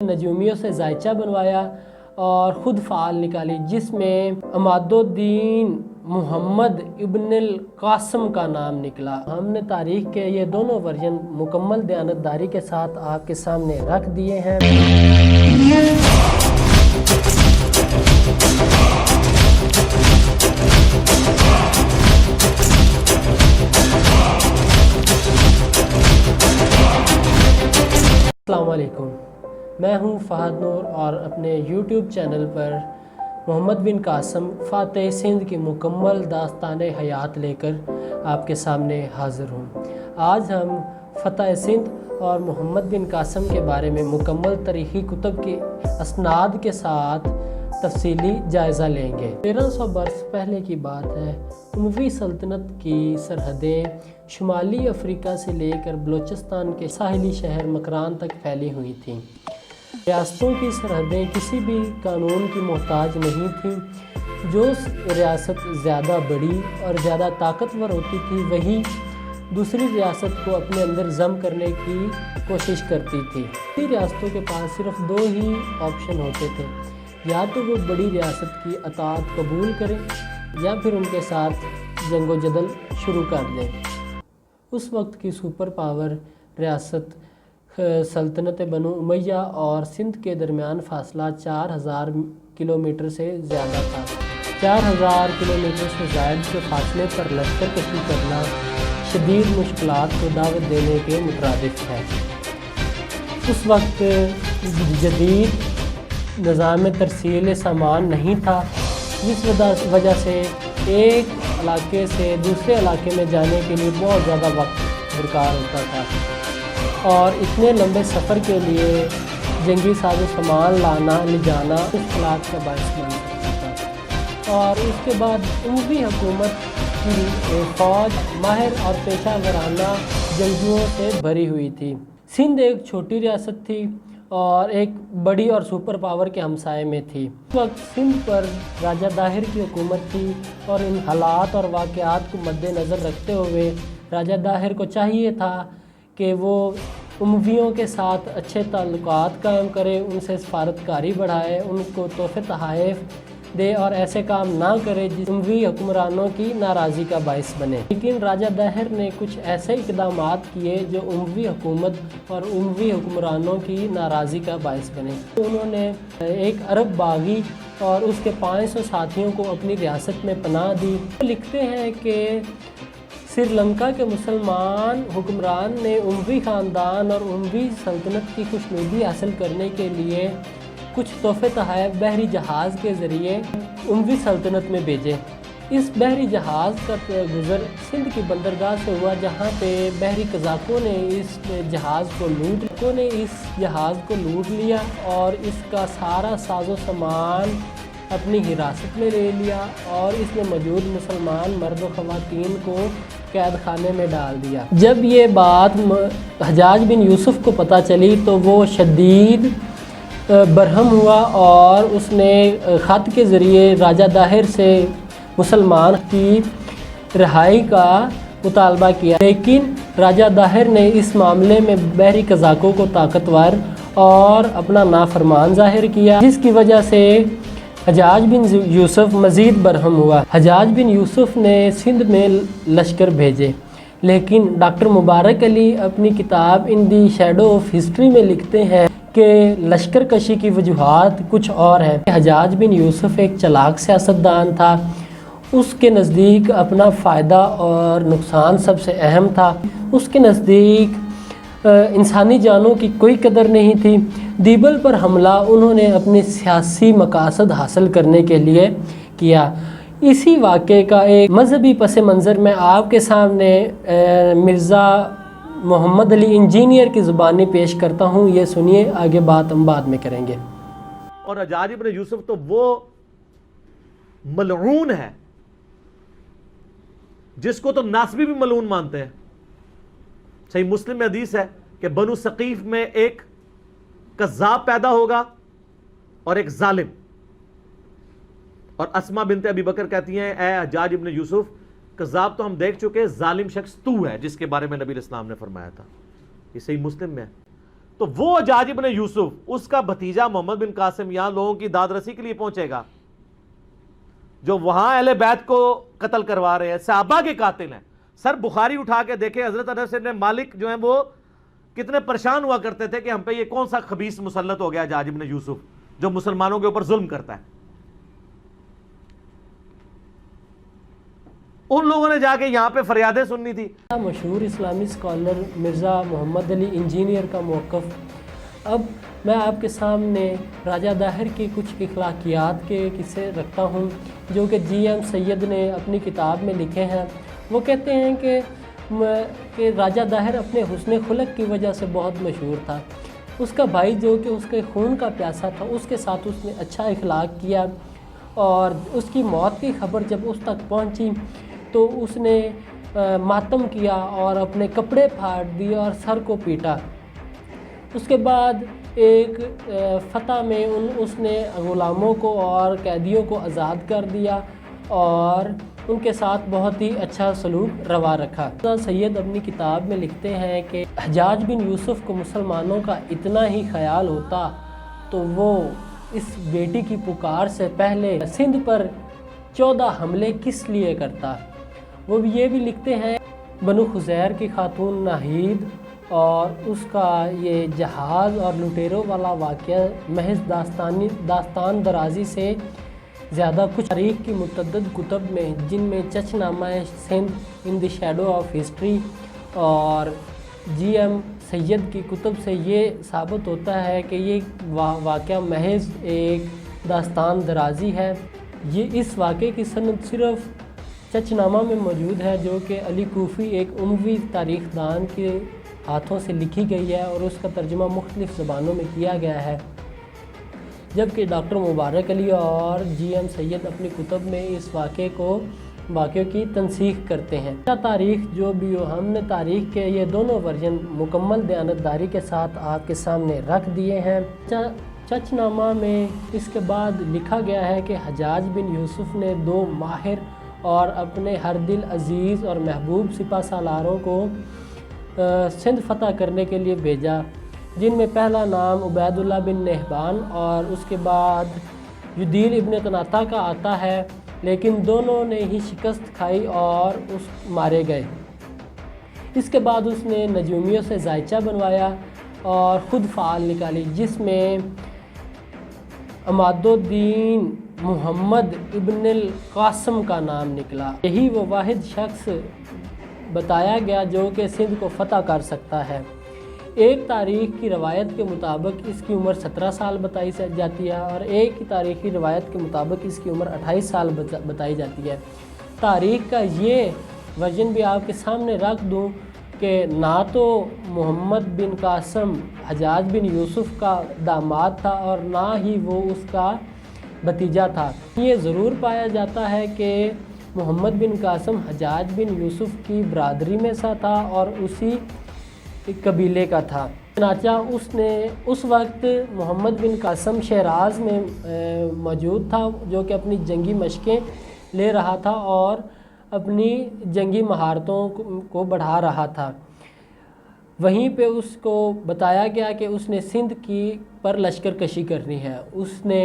نجومیوں سے زائچہ بنوایا اور خود فعال نکالی، جس میں عماد الدین محمد ابن القاسم کا نام نکلا۔ ہم نے تاریخ کے یہ دونوں ورژن مکمل دیانتداری کے ساتھ آپ کے سامنے رکھ دیے ہیں۔ السلام علیکم، میں ہوں فہد نور اور اپنے یوٹیوب چینل پر محمد بن قاسم فاتح سندھ کی مکمل داستان حیات لے کر آپ کے سامنے حاضر ہوں۔ آج ہم فتح سندھ اور محمد بن قاسم کے بارے میں مکمل تاریخی کتب کی اسناد کے ساتھ تفصیلی جائزہ لیں گے۔ 1300 برس پہلے کی بات ہے۔ اموی سلطنت کی سرحدیں شمالی افریقہ سے لے کر بلوچستان کے ساحلی شہر مکران تک پھیلی ہوئی تھیں۔ ریاستوں کی سرحدیں کسی بھی قانون کی محتاج نہیں تھیں۔ جو ریاست زیادہ بڑی اور زیادہ طاقتور ہوتی تھی وہی دوسری ریاست کو اپنے اندر ضم کرنے کی کوشش کرتی تھی۔ ریاستوں کے پاس صرف دو ہی آپشن ہوتے تھے، یا تو وہ بڑی ریاست کی اطاعت قبول کریں یا پھر ان کے ساتھ جنگ و جدل شروع کر دیں۔ اس وقت کی سپر پاور ریاست سلطنت بنو امیہ اور سندھ کے درمیان فاصلہ 4000 کلومیٹر سے زیادہ تھا۔ 4000 کلومیٹر سے زائد کے فاصلے پر لشکر کشی کرنا شدید مشکلات کو دعوت دینے کے مترادف ہے۔ اس وقت جدید نظام ترسیل سامان نہیں تھا، جس وجہ سے ایک علاقے سے دوسرے علاقے میں جانے کے لیے بہت زیادہ وقت درکار ہوتا تھا، اور اتنے لمبے سفر کے لیے جنگی ساز و سامان لانا لے جانا مشکلات کا باعث بن سکتا تھا۔ اور اس کے بعد اموی حکومت کی فوج ماہر اور پیشہ ورانہ جنگجوؤں سے بھری ہوئی تھی۔ سندھ ایک چھوٹی ریاست تھی اور ایک بڑی اور سپر پاور کے ہمسائے میں تھی۔ اس وقت سندھ پر راجہ داہر کی حکومت تھی، اور ان حالات اور واقعات کو مد نظر رکھتے ہوئے راجہ داہر کو چاہیے تھا کہ وہ امویوں کے ساتھ اچھے تعلقات قائم کرے، ان سے سفارتکاری بڑھائے، ان کو تحفے تحائف دے اور ایسے کام نہ کرے جس اموی حکمرانوں کی ناراضی کا باعث بنے۔ لیکن راجہ داہر نے کچھ ایسے اقدامات کیے جو اموی حکومت اور اموی حکمرانوں کی ناراضی کا باعث بنے۔ انہوں نے ایک عرب باغی اور اس کے 500 ساتھیوں کو اپنی ریاست میں پناہ دی۔ وہ لکھتے ہیں کہ سری لنکا کے مسلمان حکمران نے اموی خاندان اور اموی سلطنت کی خوشنودی حاصل کرنے کے لیے کچھ تحفے تحائف بحری جہاز کے ذریعے اموی سلطنت میں بھیجے۔ اس بحری جہاز کا گزر سندھ کی بندرگاہ سے ہوا، جہاں پہ بحری قزاقوں نے اس جہاز کو لوٹ لیا اور اس کا سارا ساز و سامان اپنی حراست میں لے لیا، اور اس نے موجود مسلمان مرد و خواتین کو قید خانے میں ڈال دیا۔ جب یہ بات حجاج بن یوسف کو پتہ چلی تو وہ شدید برہم ہوا، اور اس نے خط کے ذریعے راجہ داہر سے مسلمان کی رہائی کا مطالبہ کیا، لیکن راجہ داہر نے اس معاملے میں بحری قزاقوں کو طاقتور اور اپنا نافرمان ظاہر کیا، جس کی وجہ سے حجاج بن یوسف مزید برہم ہوا۔ حجاج بن یوسف نے سندھ میں لشکر بھیجے، لیکن ڈاکٹر مبارک علی اپنی کتاب ان دی شیڈو آف ہسٹری میں لکھتے ہیں کہ لشکر کشی کی وجوہات کچھ اور ہیں۔ حجاج بن یوسف ایک چلاک سیاستدان تھا، اس کے نزدیک اپنا فائدہ اور نقصان سب سے اہم تھا۔ اس کے نزدیک انسانی جانوں کی کوئی قدر نہیں تھی۔ دیبل پر حملہ انہوں نے اپنے سیاسی مقاصد حاصل کرنے کے لیے کیا۔ اسی واقعے کا ایک مذہبی پس منظر میں آپ کے سامنے مرزا محمد علی انجینئر کی زبانی پیش کرتا ہوں، یہ سنیے، آگے بات ہم بعد میں کریں گے۔ اور حجاج بن یوسف تو وہ ملعون ہے جس کو تو ناصبی بھی ملعون مانتے ہیں۔ صحیح مسلم میں حدیث ہے کہ بنو ثقیف میں ایک کذاب پیدا ہوگا اور ایک ظالم، اور اسما بنت ابی بکر کہتی ہیں اے حجاج بن یوسف، کذاب تو ہم دیکھ چکے، ظالم شخص تو ہے جس کے بارے میں نبی علیہ السلام نے فرمایا تھا۔ یہ صحیح مسلم میں ہے۔ تو وہ حجاج ابن یوسف اس کا بھتیجا محمد بن قاسم یہاں لوگوں کی داد رسی کے لیے پہنچے گا، جو وہاں اہل بیت کو قتل کروا رہے ہیں، صحابہ کے قاتل ہیں. سر بخاری اٹھا کے دیکھیں، حضرت انس بن مالک جو ہیں وہ کتنے پریشان ہوا کرتے تھے کہ ہم پہ یہ کون سا خبیث مسلط ہو گیا حجاج ابن یوسف جو مسلمانوں کے اوپر ظلم کرتا ہے. ان لوگوں نے جا کے یہاں پہ فریادیں سننی تھی. مشہور اسلامی اسکالر مرزا محمد علی انجینئر کا موقف. اب میں آپ کے سامنے راجہ داہر کی کچھ اخلاقیات کے قصے رکھتا ہوں جو کہ جی ایم سید نے اپنی کتاب میں لکھے ہیں. وہ کہتے ہیں کہ راجہ داہر اپنے حسن خلق کی وجہ سے بہت مشہور تھا. اس کا بھائی جو کہ اس کے خون کا پیاسہ تھا، اس کے ساتھ اس نے اچھا اخلاق کیا، اور اس کی موت کی خبر جب اس تک پہنچی تو اس نے ماتم کیا اور اپنے کپڑے پھاڑ دیے اور سر کو پیٹا. اس کے بعد ایک فتح میں اس نے غلاموں کو اور قیدیوں کو آزاد کر دیا اور ان کے ساتھ بہت ہی اچھا سلوک روا رکھا. سید اپنی کتاب میں لکھتے ہیں کہ حجاج بن یوسف کو مسلمانوں کا اتنا ہی خیال ہوتا تو وہ اس بیٹی کی پکار سے پہلے سندھ پر 14 حملے کس لیے کرتا. وہ بھی یہ بھی لکھتے ہیں بنو خزیر کی خاتون ناہید اور اس کا یہ جہاز اور لٹیروں والا واقعہ محض داستان درازی سے زیادہ کچھ. تاریخ کی متعدد کتب میں جن میں چچ نامہ سندھ ان دی شیڈو آف ہسٹری اور جی ایم سید کی کتب سے یہ ثابت ہوتا ہے کہ یہ واقعہ محض ایک داستان درازی ہے. یہ اس واقعے کی سند صرف چچ نامہ میں موجود ہے جو کہ علی کوفی ایک اموی تاریخ دان کے ہاتھوں سے لکھی گئی ہے اور اس کا ترجمہ مختلف زبانوں میں کیا گیا ہے، جبکہ ڈاکٹر مبارک علی اور جی ایم سید اپنی کتب میں اس واقعے کی تنسیخ کرتے ہیں. تاریخ جو بھی ہو، ہم نے تاریخ کے یہ دونوں ورژن مکمل دیانتداری کے ساتھ آپ کے سامنے رکھ دیے ہیں. چچ نامہ میں اس کے بعد لکھا گیا ہے کہ حجاج بن یوسف نے 2 ماہر اور اپنے ہر دل عزیز اور محبوب سپہ سالاروں کو سندھ فتح کرنے کے لیے بھیجا، جن میں پہلا نام عبید اللہ بن نہبان اور اس کے بعد یدیل ابن قناطہ کا آتا ہے، لیکن دونوں نے ہی شکست کھائی اور مارے گئے. اس کے بعد اس نے نجومیوں سے زائچہ بنوایا اور خود فعال نکالی، جس میں عماد الدین محمد ابن القاسم کا نام نکلا. یہی وہ واحد شخص بتایا گیا جو کہ سندھ کو فتح کر سکتا ہے. ایک تاریخ کی روایت کے مطابق اس کی عمر 17 سال بتائی جاتی ہے اور ایک تاریخی روایت کے مطابق اس کی عمر 28 سال بتائی جاتی ہے. تاریخ کا یہ ورژن بھی آپ کے سامنے رکھ دوں کہ نہ تو محمد بن قاسم حجاج بن یوسف کا داماد تھا اور نہ ہی وہ اس کا بھتیجا تھا. یہ ضرور پایا جاتا ہے کہ محمد بن قاسم حجاج بن یوسف کی برادری میں سے تھا اور اسی قبیلے کا تھا. چنانچہ اس وقت محمد بن قاسم شیراز میں موجود تھا جو کہ اپنی جنگی مشقیں لے رہا تھا اور اپنی جنگی مہارتوں کو بڑھا رہا تھا. وہیں پہ اس کو بتایا گیا کہ اس نے سندھ پر لشکر کشی کرنی ہے. اس نے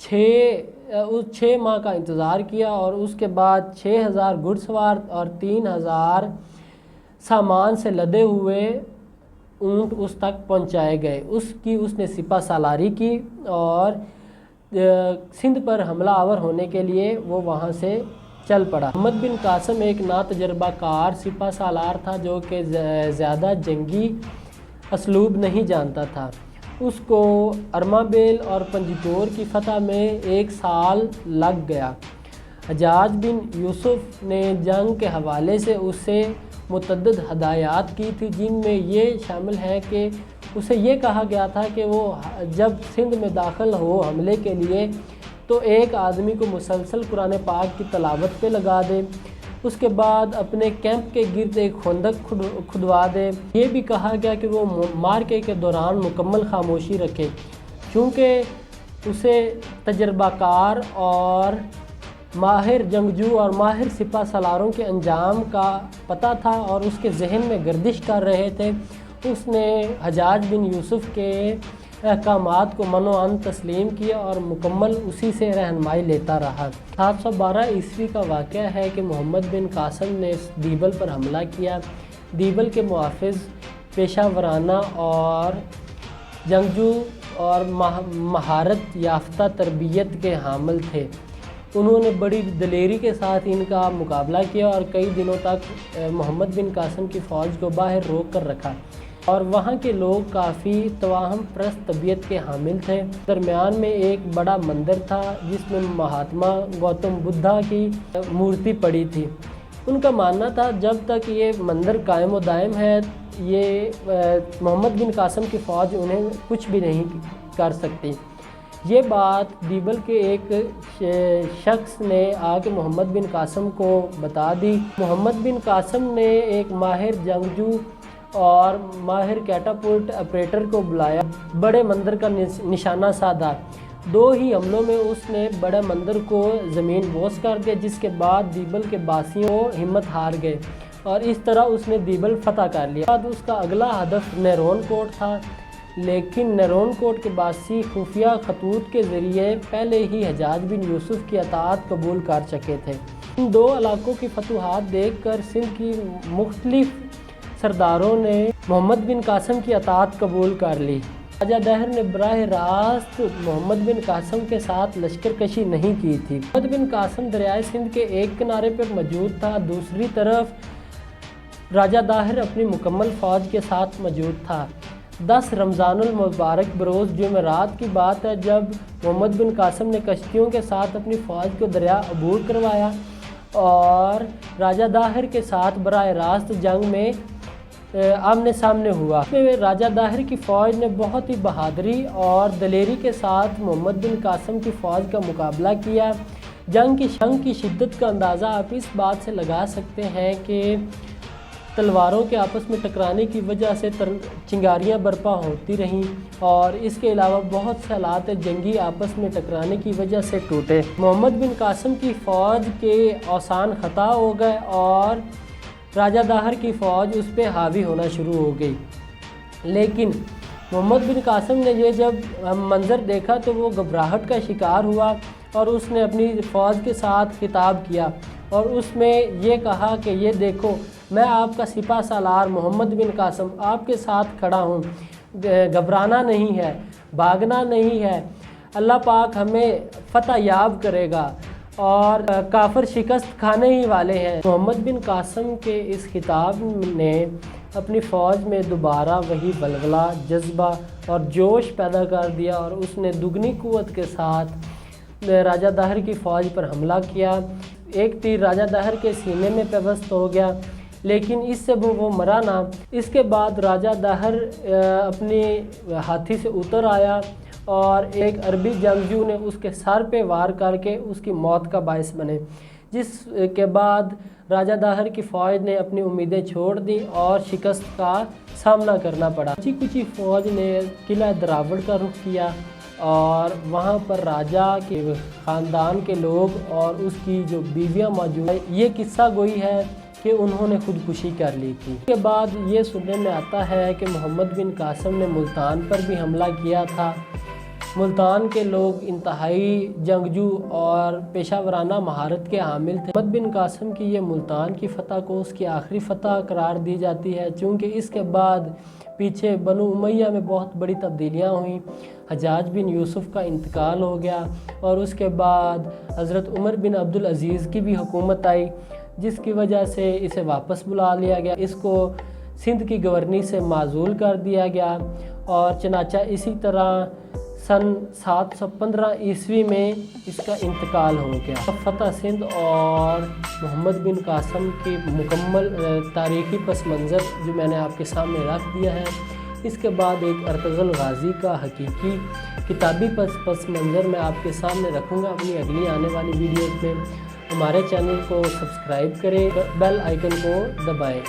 6 ماہ کا انتظار کیا اور اس کے بعد 6000 گھڑ سوار اور 3000 سامان سے لدے ہوئے اونٹ اس تک پہنچائے گئے. اس نے سپہ سالاری کی اور سندھ پر حملہ آور ہونے کے لیے وہ وہاں سے چل پڑا. محمد بن قاسم ایک ناتجربہ کار سپہ سالار تھا جو کہ زیادہ جنگی اسلوب نہیں جانتا تھا. اس کو ارمابیل اور پنجتور کی فتح میں 1 سال لگ گیا. حجاج بن یوسف نے جنگ کے حوالے سے اسے متعدد ہدایات کی تھی، جن میں یہ شامل ہے کہ اسے یہ کہا گیا تھا کہ وہ جب سندھ میں داخل ہو حملے کے لیے تو ایک آدمی کو مسلسل قرآن پاک کی تلاوت پہ لگا دے. اس کے بعد اپنے کیمپ کے گرد ایک خندق کھدوا دے. یہ بھی کہا گیا کہ وہ مارکے کے دوران مکمل خاموشی رکھے، چونکہ اسے تجربہ کار اور ماہر جنگجو اور ماہر سپہ سالاروں کے انجام کا پتہ تھا اور اس کے ذہن میں گردش کر رہے تھے اس نے حجاج بن یوسف کے احکامات کو منوعاً تسلیم کیا اور مکمل اسی سے رہنمائی لیتا رہا۔ 712 عیسوی کا واقعہ ہے کہ محمد بن قاسم نے دیبل پر حملہ کیا۔ دیبل کے محافظ پیشہ ورانہ اور جنگجو اور مہارت یافتہ تربیت کے حامل تھے۔ انہوں نے بڑی دلیری کے ساتھ ان کا مقابلہ کیا اور کئی دنوں تک محمد بن قاسم کی فوج کو باہر روک کر رکھا، اور وہاں کے لوگ کافی توہم پرست طبیعت کے حامل تھے۔ درمیان میں ایک بڑا مندر تھا جس میں مہاتما گوتم بدھا کی مورتی پڑی تھی۔ ان کا ماننا تھا جب تک یہ مندر قائم و دائم ہے یہ محمد بن قاسم کی فوج انہیں کچھ بھی نہیں کر سکتی۔ یہ بات دیبل کے ایک شخص نے آ کے محمد بن قاسم کو بتا دی۔ محمد بن قاسم نے ایک ماہر جنگجو اور ماہر کیٹاپلٹ آپریٹر کو بلایا، بڑے مندر کا نشانہ سادھا۔ 2 ہی حملوں میں اس نے بڑے مندر کو زمین بوس کر دیا، جس کے بعد دیبل کے باسیوں ہمت ہار گئے اور اس طرح اس نے دیبل فتح کر لیا۔ بعد اس کا اگلا ہدف نیرون کوٹ تھا، لیکن نیرون کوٹ کے باسی خفیہ خطوط کے ذریعے پہلے ہی حجاج بن یوسف کی اطاعت قبول کر چکے تھے۔ ان 2 علاقوں کی فتوحات دیکھ کر سندھ کی مختلف سرداروں نے محمد بن قاسم کی اطاعت قبول کر لی۔ راجہ دہر نے براہ راست محمد بن قاسم کے ساتھ لشکر کشی نہیں کی تھی۔ محمد بن قاسم دریائے سندھ کے ایک کنارے پر موجود تھا، دوسری طرف راجہ داہر اپنی مکمل فوج کے ساتھ موجود تھا۔ 10 رمضان المبارک بروز جمعرات کی بات ہے جب محمد بن قاسم نے کشتیوں کے ساتھ اپنی فوج کو دریا عبور کروایا اور راجہ داہر کے ساتھ براہ راست جنگ میں آمنے سامنے ہوا۔ اس میں راجہ داہر کی فوج نے بہت ہی بہادری اور دلیری کے ساتھ محمد بن قاسم کی فوج کا مقابلہ کیا۔ جنگ کی شدت کا اندازہ آپ اس بات سے لگا سکتے ہیں کہ تلواروں کے آپس میں ٹکرانے کی وجہ سے چنگاریاں برپا ہوتی رہیں، اور اس کے علاوہ بہت سے آلات جنگی آپس میں ٹکرانے کی وجہ سے ٹوٹے۔ محمد بن قاسم کی فوج کے اوسان خطا ہو گئے اور راجہ داہر کی فوج اس پہ حاوی ہونا شروع ہو گئی۔ لیکن محمد بن قاسم نے یہ جب منظر دیکھا تو وہ گھبراہٹ کا شکار ہوا اور اس نے اپنی فوج کے ساتھ خطاب کیا اور اس میں یہ کہا کہ یہ دیکھو، میں آپ کا سپہ سالار محمد بن قاسم آپ کے ساتھ کھڑا ہوں، گھبرانا نہیں ہے، بھاگنا نہیں ہے، اللہ پاک ہمیں فتح یاب کرے گا اور کافر شکست کھانے ہی والے ہیں۔ محمد بن قاسم کے اس خطاب نے اپنی فوج میں دوبارہ وہی ولولہ، جذبہ اور جوش پیدا کر دیا اور اس نے دگنی قوت کے ساتھ راجہ داہر کی فوج پر حملہ کیا۔ ایک تیر راجہ داہر کے سینے میں پیوست ہو گیا، لیکن اس سے وہ مرا نہ۔ اس کے بعد راجہ داہر اپنی ہاتھی سے اتر آیا اور ایک عربی جنگجو نے اس کے سر پہ وار کر کے اس کی موت کا باعث بنے، جس کے بعد راجہ داہر کی فوج نے اپنی امیدیں چھوڑ دی اور شکست کا سامنا کرنا پڑا۔ کچی فوج نے قلعہ دراوڑ کا رخ کیا اور وہاں پر راجہ کے خاندان کے لوگ اور اس کی جو بیویاں موجود ہیں، یہ قصہ گوئی ہے کہ انہوں نے خودکشی کر لی تھی۔ اس کے بعد یہ سننے میں آتا ہے کہ محمد بن قاسم نے ملتان پر بھی حملہ کیا تھا۔ ملتان کے لوگ انتہائی جنگجو اور پیشہ ورانہ مہارت کے حامل تھے۔ محمد بن قاسم کی یہ ملتان کی فتح کو اس کی آخری فتح قرار دی جاتی ہے، چونکہ اس کے بعد پیچھے بنو امیہ میں بہت بڑی تبدیلیاں ہوئیں۔ حجاج بن یوسف کا انتقال ہو گیا اور اس کے بعد حضرت عمر بن عبدالعزیز کی بھی حکومت آئی، جس کی وجہ سے اسے واپس بلا لیا گیا، اس کو سندھ کی گورنی سے معزول کر دیا گیا اور چنانچہ اسی طرح سن 715 عیسوی میں اس کا انتقال ہو گیا۔ فتح سندھ اور محمد بن قاسم کی مکمل تاریخی پس منظر جو میں نے آپ کے سامنے رکھ دیا ہے، اس کے بعد ایک ارطغرل غازی کا حقیقی کتابی پس منظر میں آپ کے سامنے رکھوں گا اپنی اگلی آنے والی ویڈیوز میں۔ ہمارے چینل کو سبسکرائب کریں، بیل آئیکن کو دبائیں۔